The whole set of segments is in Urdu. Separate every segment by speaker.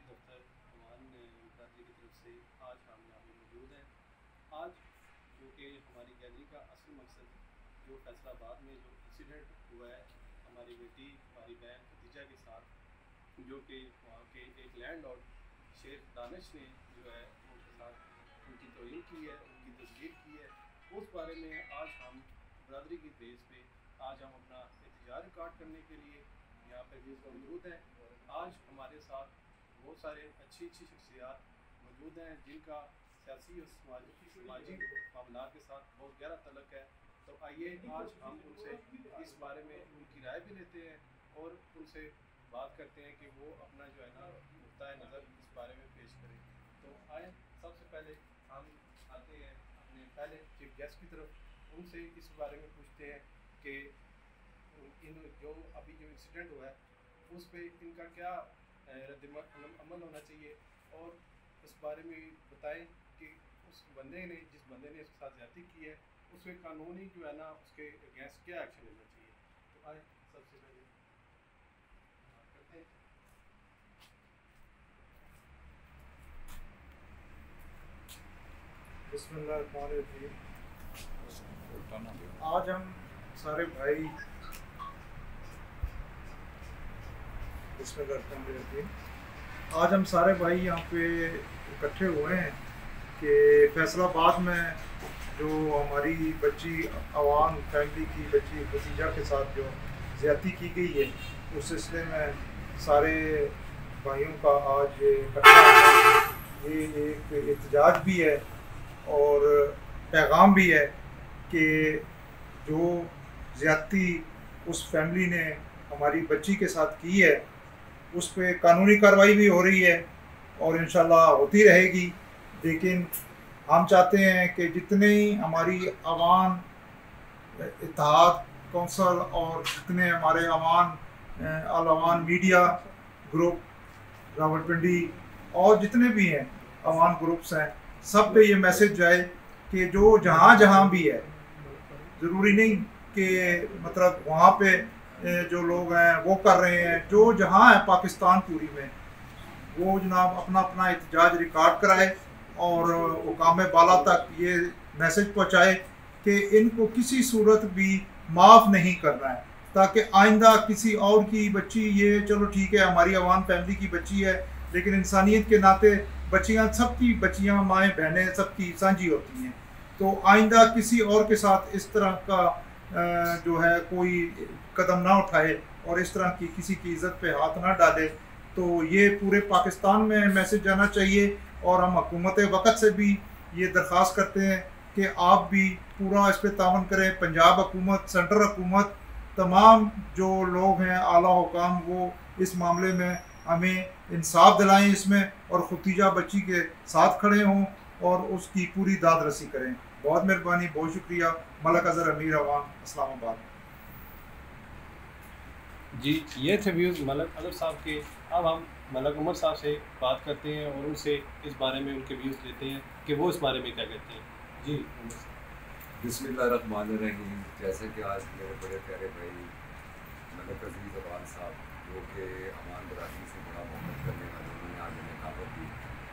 Speaker 1: دفتر امان برادری کی طرف سے آج ہم یہاں پہ موجود ہیں. آج جو کہ ہماری گیلری کا اصل مقصد جو فیصل آباد میں جو انسیڈنٹ ہوا ہے ہماری بیٹی ہماری بہن خدیجہ کے ساتھ، جو کہ وہاں کے ایک لینڈ لارڈ شیخ دانش نے جو ہے ان کے ساتھ ان کی توہین کی ہے، ان کی تشدید کی ہے، اس بارے میں آج ہم برادری کی بیس پہ آج ہم اپنا احتجاج ریکارڈ کرنے کے لیے یہاں پہ موجود ہیں. آج ہمارے ساتھ بہت سارے اچھی شخصیات موجود ہیں جن کا سیاسی اور سماجی معاملات کے ساتھ بہت گہرا تعلق ہے. تو آئیے آج ہم ان سے اس بارے میں ان کی رائے بھی لیتے ہیں اور ان سے بات کرتے ہیں کہ وہ اپنا جو ہے نا نقطۂ نظر اس بارے میں پیش کریں. تو آئیں سب سے پہلے ہم آتے ہیں اپنے پہلے چیف گیسٹ کی طرف، ان سے اس بارے میں پوچھتے ہیں کہ ان جو ابھی جو انسیڈنٹ ہوا ہے اس پہ ان کا کیا رد عمل ہونا چاہیے، اور اس بارے میں بتائیں کہ اس بندے نے جس بندے نے اس کے ساتھ زیادتی کی ہے اس میں قانونی جو ہے نا اس کے اگینسٹ کیا ایکشن لینا چاہیے. تو آئے سب سے پہلے کرتے ہیں.
Speaker 2: بسم اللہ الرحمن الرحیم. آج ہم سارے بھائی بسم اللہ الرحمن الرحیم آج ہم سارے بھائی یہاں پہ اکٹھے ہوئے ہیں کہ فیصل آباد میں جو ہماری بچی عوام فیملی کی بچی خدیجہ کے ساتھ جو زیادتی کی گئی ہے اس سلسلے میں سارے بھائیوں کا آج اکٹھا ہونا یہ ایک احتجاج بھی ہے اور پیغام بھی ہے کہ جو زیادتی اس فیملی نے ہماری بچی کے ساتھ کی ہے اس پہ قانونی کارروائی بھی ہو رہی ہے اور انشاءاللہ ہوتی رہے گی. لیکن ہم چاہتے ہیں کہ جتنے ہماری عوام اتحاد کونسل اور جتنے ہمارے عوام میڈیا گروپ راولپنڈی اور جتنے بھی ہیں عوام گروپس ہیں سب پہ یہ میسج جائے کہ جو جہاں بھی ہے، ضروری نہیں کہ مطلب وہاں پہ جو لوگ ہیں وہ کر رہے ہیں، جو جہاں ہے پاکستان پوری میں وہ جناب اپنا اپنا احتجاج ریکارڈ کرائے اور حکام بالا تک یہ میسج پہنچائے کہ ان کو کسی صورت بھی معاف نہیں کرنا ہے، تاکہ آئندہ کسی اور کی بچی، یہ چلو ٹھیک ہے ہماری عوام فیملی کی بچی ہے لیکن انسانیت کے ناطے بچیاں سب کی بچیاں مائیں بہنیں سب کی سانجھی ہوتی ہیں، تو آئندہ کسی اور کے ساتھ اس طرح کا جو ہے کوئی قدم نہ اٹھائے اور اس طرح کی کسی کی عزت پہ ہاتھ نہ ڈالے. تو یہ پورے پاکستان میں میسج جانا چاہیے اور ہم حکومت وقت سے بھی یہ درخواست کرتے ہیں کہ آپ بھی پورا اس پہ تعاون کریں. پنجاب حکومت، سینٹرل حکومت، تمام جو لوگ ہیں اعلیٰ حکام وہ اس معاملے میں ہمیں انصاف دلائیں اس میں اور خدیجہ بچی کے ساتھ کھڑے ہوں اور اس کی پوری داد رسی کریں. بہت مہربانی، بہت شکریہ. ملک اظہر امیر عوام، اسلام آباد.
Speaker 1: جی یہ تھے ویوز ملک اظہر صاحب کے. اب ہم ملک عمر صاحب سے بات کرتے ہیں اور ان سے اس بارے میں ان کے ویوز لیتے ہیں کہ وہ اس بارے میں کیا کہتے ہیں. جی عمر صاحب.
Speaker 3: بسم اللہ الرحمن الرحیم. جیسے کہ آج میرے بڑے پیارے بھائی ملک عزیز اقبال صاحب جو کہ امان برادری سے بڑا محبت کرنے والے، انہوں نے آج ہمیں دعوت دی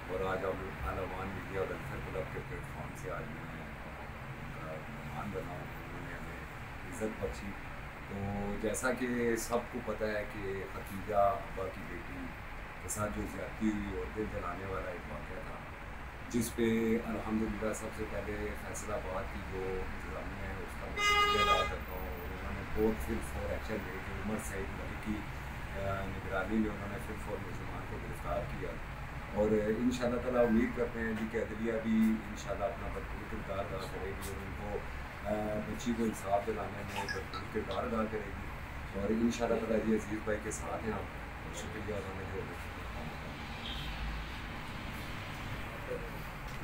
Speaker 3: اور آج ہم امان میڈیا اور ویلفیئر کلب کے پلیٹ فارم سے آج میں مہمان بنا ہوں. انہوں نے ہمیں عزت بخشی. تو جیسا کہ سب کو پتہ ہے کہ خدیجہ ابا کی بیٹی کے ساتھ جو زیادتی ہوئی اور دل جلانے والا ایک واقعہ تھا، جس پہ الحمدللہ سب سے پہلے فیصل آباد کی جو انتظامیہ ہے اس کا میں شکریہ ادا کرتا ہوں. انہوں نے بہت فل فور ایکشن لے کے عمر سعید ملک کی نگرانی میں انہوں نے فل فور مسلمان کو گرفتار کیا اور انشاءاللہ تعالیٰ امید کرتے ہیں جی کہ عدلیہ بھی انشاءاللہ اپنا بھرپور کردار ادا کرے گی اور ان کو بچی کو انصاف دلانے میں بھرپور کردار ادا کرے گی اور انشاءاللہ تعالیٰ یہ عزیز بھائی کے ساتھ ہیں. ہم شکریہ انہوں نے جو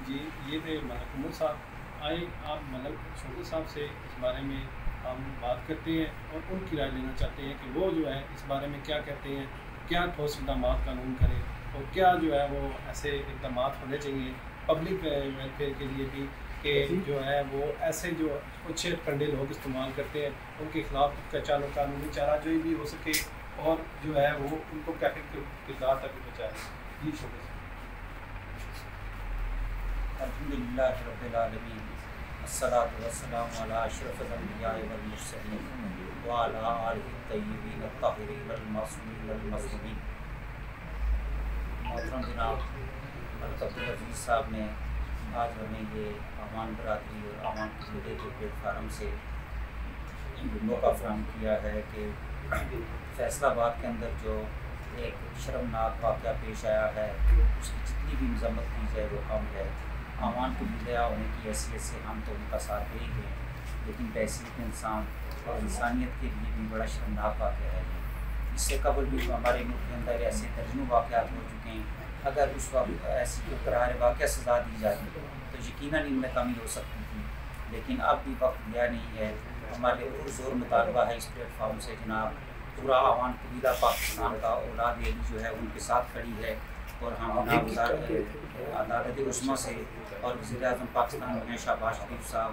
Speaker 1: جی یہ تھے ملک عمر صاحب. آئے آپ ملک چھوٹے صاحب سے اس بارے میں ہم بات کرتے ہیں اور ان کی رائے لینا چاہتے ہیں کہ وہ جو ہے اس بارے میں کیا کہتے ہیں، کیا ٹھوس اقدامات قانون کرے اور کیا جو ہے وہ ایسے اقدامات ہونے چاہیے پبلک ویلفیئر کے لیے بھی کہ جو ہے وہ ایسے جو اچھے کنڈے لوگ استعمال کرتے ہیں ان کے خلاف قانونی چارہ جوئی بھی ہو سکے اور جو ہے وہ ان کو کیفے کردار تک پہنچائے. جی شکریہ
Speaker 4: الحمدللہ رب العالمین الصلاۃ والسلام علی اشرف الانبیاء والمرسلین وعلی آلہ الطیبین الطاہرین المعصومین المظلومین۔ محترم جناب ملک عبدالعزیز صاحب نے آج ہمیں یہ امان برادری اور امان قبیلے کے پلیٹ فارم سے موقع فراہم کیا ہے کہ فیصل آباد کے اندر جو ایک شرمناک واقعہ پیش آیا ہے اس کی جتنی بھی مذمت کی جائے وہ کم ہے۔ امان قبیلہ ہونے کی حیثیت سے ہم تو ان کا ساتھ دے ہی ہیں، لیکن بحیثیت انسان اور انسانیت کے لیے بھی بڑا شرمناک واقعہ ہے۔ اس سے قبل بھی ہمارے ملک کے اندر ایسے درجنوں واقعات ہو چکے ہیں، اگر اس وقت ایسی کوئی قرار واقعہ سزا دی جاتی تو یقیناً ان میں کمی ہو سکتی تھی، لیکن اب بھی وقت دیا نہیں ہے۔ ہمارے پرزور مطالبہ ہے اس پلیٹ فارم سے جناب، پورا امان قبیلہ پاکستان کا اولاد علی جو ہے ان کے ساتھ کھڑی ہے، اور ہم عدالت عظمیٰ سے اور وزیر اعظم پاکستان میں شہباز شریف صاحب،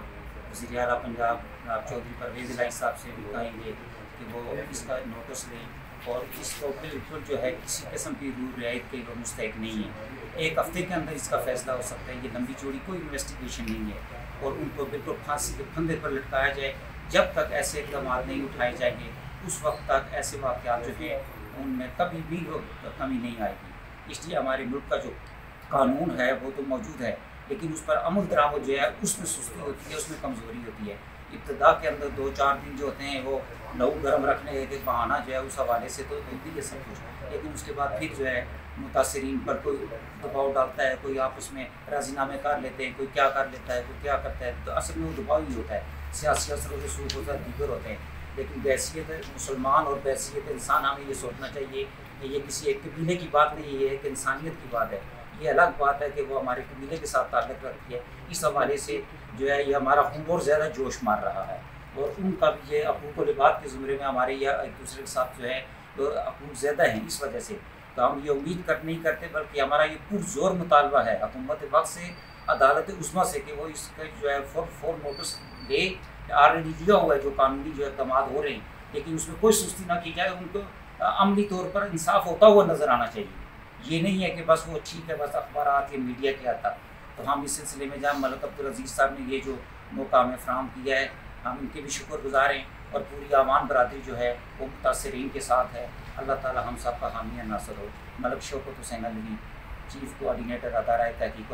Speaker 4: وزیر اعلیٰ پنجاب جناب چودھری پرویز الہی صاحب سے بھی کہیں گے کہ وہ اس کا نوٹس لیں، اور اس کو بالکل جو ہے کسی قسم کی رول رعایت کے وہ مستحق نہیں ہے۔ ایک ہفتے کے اندر اس کا فیصلہ ہو سکتا ہے، یہ لمبی چوڑی کوئی انویسٹیگیشن نہیں ہے، اور ان کو بالکل پھانسی کے پھندے پر لٹکایا جائے۔ جب تک ایسے اقدامات نہیں اٹھائے جائیں گے اس وقت تک ایسے واقعات جو ہیں ان میں کبھی بھی کمی نہیں آئے گی۔ اس لیے ہمارے ملک کا جو قانون ہے وہ تو موجود ہے، لیکن اس پر عمل درآمد جو ہے اس میں سستی ہوتی ہے، اس میں کمزوری ہوتی ہے۔ ابتدا کے اندر 2-4 دن جو ہوتے ہیں وہ لہو گرم رکھنے کے بہانہ جو ہے اس حوالے سے تو ہوتی ہے سب کچھ، لیکن اس کے بعد پھر جو ہے متاثرین پر کوئی دباؤ ڈالتا ہے، کوئی آپس میں راضی نامے کر لیتے ہیں، کوئی کیا کر لیتا ہے، کوئی کیا کرتا ہے، تو اصل میں وہ دباؤ ہی ہوتا ہے، سیاسی اثر و رسوخ ہوتا ہے، دیگر ہوتے ہیں۔ لیکن بحیثیت مسلمان اور بحیثیت انسان ہمیں یہ سوچنا چاہیے کہ یہ کسی ایک قبیلے کی بات نہیں، یہ ایک انسانیت کی بات ہے۔ یہ الگ بات ہے کہ وہ ہمارے قبیلے کے ساتھ تعلق رکھتی ہے، اس حوالے سے جو ہے یہ ہمارا خون اور زیادہ جوش مار رہا ہے، اور ان کا بھی یہ حقوق و لباد کے زمرے میں ہمارے یہ ایک دوسرے کے ساتھ جو ہے حقوق زیادہ ہیں۔ اس وجہ سے تو ہم یہ امید نہیں کرتے، بلکہ ہمارا یہ پرزور مطالبہ ہے حکومت وقت سے، عدالت عظمیٰ سے، کہ وہ اس کا جو ہے فور نوٹس لے، آلریڈی لیا ہوا ہے جو قانونی جو اقدامات ہو رہے ہیں، لیکن اس میں کوئی سستی نہ کی جائے، ان کو عملی طور پر انصاف ہوتا ہوا نظر آنا چاہیے۔ یہ نہیں ہے کہ بس وہ ٹھیک ہے بس اخبارات یا میڈیا کے آتا۔ تو ہم اس سلسلے میں جہاں ملک عبدالعزیز صاحب نے یہ جو موقع ہمیں فراہم کیا ہے، ہم ان کے بھی شکر گزار ہیں، اور پوری امان برادری جو ہے وہ متاثرین کے ساتھ ہے۔ اللہ تعالی ہم سب کا حامی ناصر ہو۔ ملک شوکت حسین علوی، چیف کوآرڈینیٹر ادارہ تحقیق